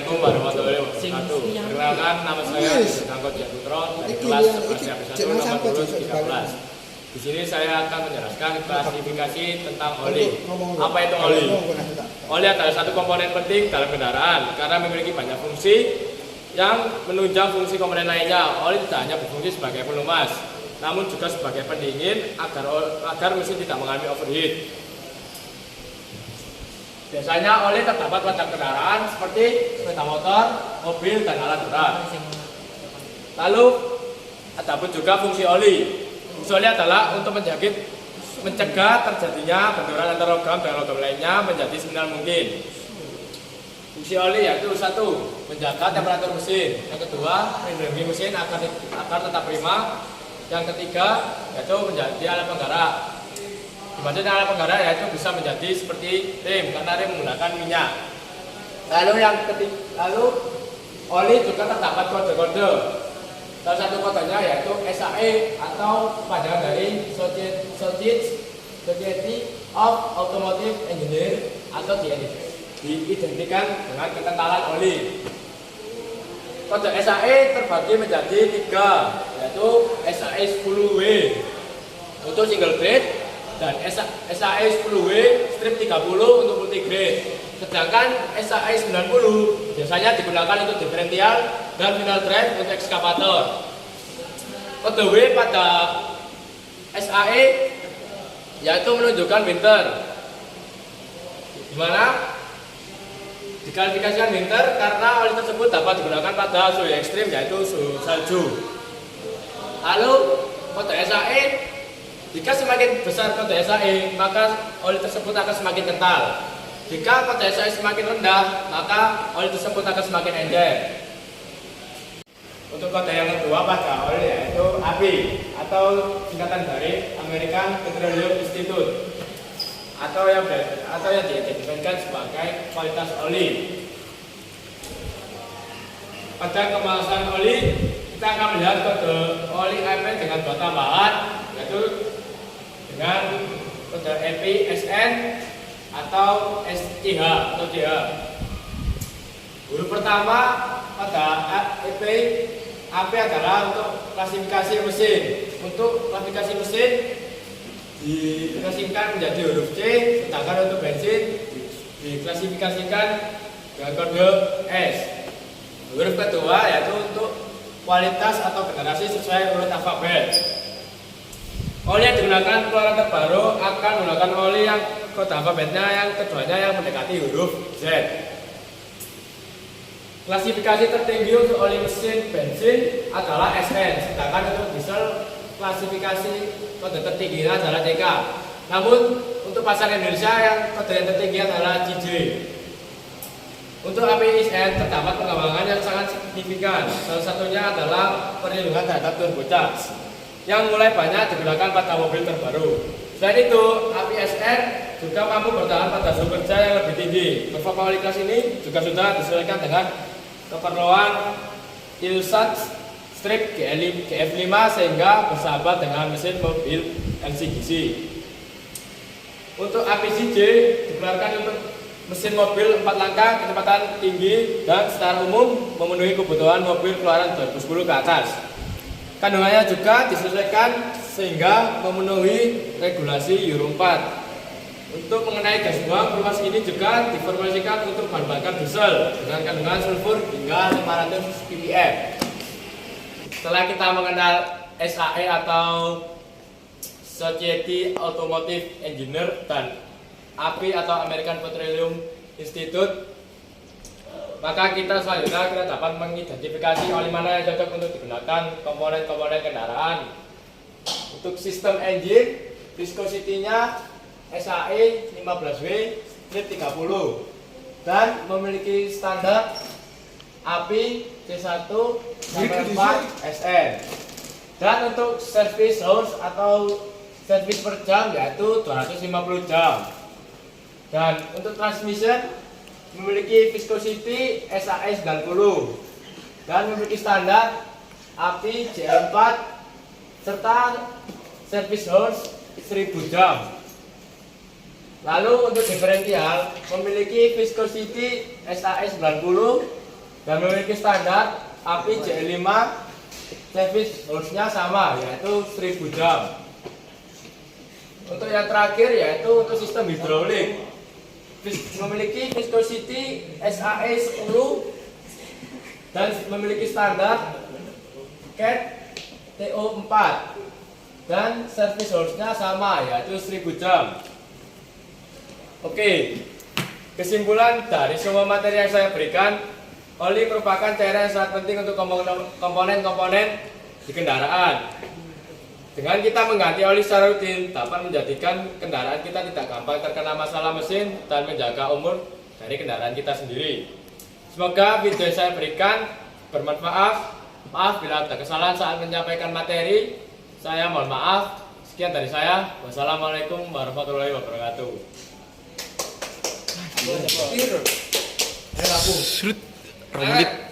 Assalamualaikum warahmatullahi wabarakatuh. Perkenalkan, nama saya Angko Jatutro dari kelas 11 nomor 13. Di sini saya akan menjelaskan klasifikasi tentang oli. Apa itu oli? Oli adalah satu komponen penting dalam kendaraan karena memiliki banyak fungsi yang menunjang fungsi komponen lainnya. Oli tidak hanya berfungsi sebagai pelumas, namun juga sebagai pendingin agar mesin tidak mengalami overheat. Biasanya oli terdapat pada kendaraan seperti sepeda motor, mobil, dan alat berat. Lalu ada pun juga fungsi oli. Fungsi oli adalah untuk mencegah terjadinya benturan antara logam dan logam lainnya menjadi seminimal mungkin. Fungsi oli yaitu satu, menjaga temperatur mesin. Yang kedua, melindungi mesin agar tetap prima. Yang ketiga, yaitu menjadi alat penggerak. Dimaksudnya alat penggerak yaitu bisa menjadi seperti rem karena rem menggunakan minyak. Lalu oli juga terdapat kode-kode. Salah satu kodenya yaitu SAE atau kepanjangan dari Society of Automotive Engineer atau diidentikan dengan kekentalan oli. Kode SAE terbagi menjadi 3, yaitu SAE 10W untuk single grade dan SAE 10W strip 30 untuk multi grade. Sedangkan SAE 90 biasanya digunakan untuk diferensial dan final drive untuk ekskavator. Kode W pada SAE yaitu menunjukkan winter, di mana dikalifikasikan winter karena oli tersebut dapat digunakan pada suhu ekstrim yaitu suhu salju. Lalu kode SAE, jika semakin besar kode SAE maka oli tersebut akan semakin kental. Jika kode SAE semakin rendah maka oli tersebut akan semakin encer. Untuk kode yang kedua pada oli yaitu API atau singkatan dari American Petroleum Institute atau yang diidentikan sebagai kualitas oli. Pada kemasan oli kita akan melihat kode oli AP dengan dua tambahan, yaitu dengan kode EPSN atau SCH atau CH. Huruf pertama pada AP adalah untuk klasifikasi mesin. Untuk klasifikasi mesin diklasifikasikan menjadi huruf C, sedangkan untuk bensin diklasifikasikan dengan kode S. Huruf kedua yaitu untuk kualitas atau generasi sesuai urut alfabet. Oli yang digunakan keluaran terbaru akan menggunakan oli yang kode alfabetnya yang keduanya yang mendekati huruf Z. Klasifikasi tertinggi untuk oli mesin bensin adalah SN, sedangkan untuk diesel klasifikasi kode tertingginya adalah CK. Namun untuk pasar Indonesia yang kode yang tertinggi adalah CJ. Untuk APSN terdapat pengembangan yang sangat signifikan. Salah satunya adalah perlindungan terhadap turbocharge yang mulai banyak digunakan pada mobil terbaru. Selain itu, APSN juga mampu bertahan pada suhu kerja yang lebih tinggi. Performa oli kelas ini juga sudah disesuaikan dengan keperluan ILSAT strip GF5 sehingga bersahabat dengan mesin mobil LCGC. Untuk APCJ dikeluarkan untuk mesin mobil 4 langkah kecepatan tinggi dan secara umum memenuhi kebutuhan mobil keluaran 2010 ke atas. Kandungannya juga disesuaikan sehingga memenuhi regulasi Euro 4. Untuk mengenai gas buang, pelumas ini juga diformulasikan untuk bahan bakar diesel dengan kandungan sulfur hingga 500 ppm. Setelah kita mengenal SAE atau Society Automotive Engineer dan API atau American Petroleum Institute, maka kita selanjutnya dapat mengidentifikasi oli mana yang cocok untuk digunakan komponen-komponen kendaraan. Untuk sistem engine, viscosity-nya SAE 15W strip 30 dan memiliki standar API C1 sampai 4 SN. Dan untuk service hours atau service per jam yaitu 250 jam. Dan untuk transmission memiliki viscosity SAE 90 dan memiliki standar API J4 serta service hours 1000 jam. Lalu untuk diferensial memiliki viscosity SAE 90 dan memiliki standar API JL5, service hours-nya sama yaitu 1000 jam. Untuk yang terakhir yaitu untuk sistem hidrolik, memiliki viscosity SAE 10 dan memiliki standar CAT TO4 dan service hours-nya sama yaitu 1000 jam. Oke, kesimpulan dari semua materi yang saya berikan, oli merupakan cairan yang sangat penting untuk komponen-komponen di kendaraan. Dengan kita mengganti oli secara rutin dapat menjadikan kendaraan kita tidak gampang terkena masalah mesin dan menjaga umur dari kendaraan kita sendiri. Semoga video yang saya berikan bermanfaat. Maaf bila ada kesalahan saat menyampaikan materi. Saya mohon maaf. Sekian dari saya. Wassalamualaikum warahmatullahi wabarakatuh. Serut. 2 menit.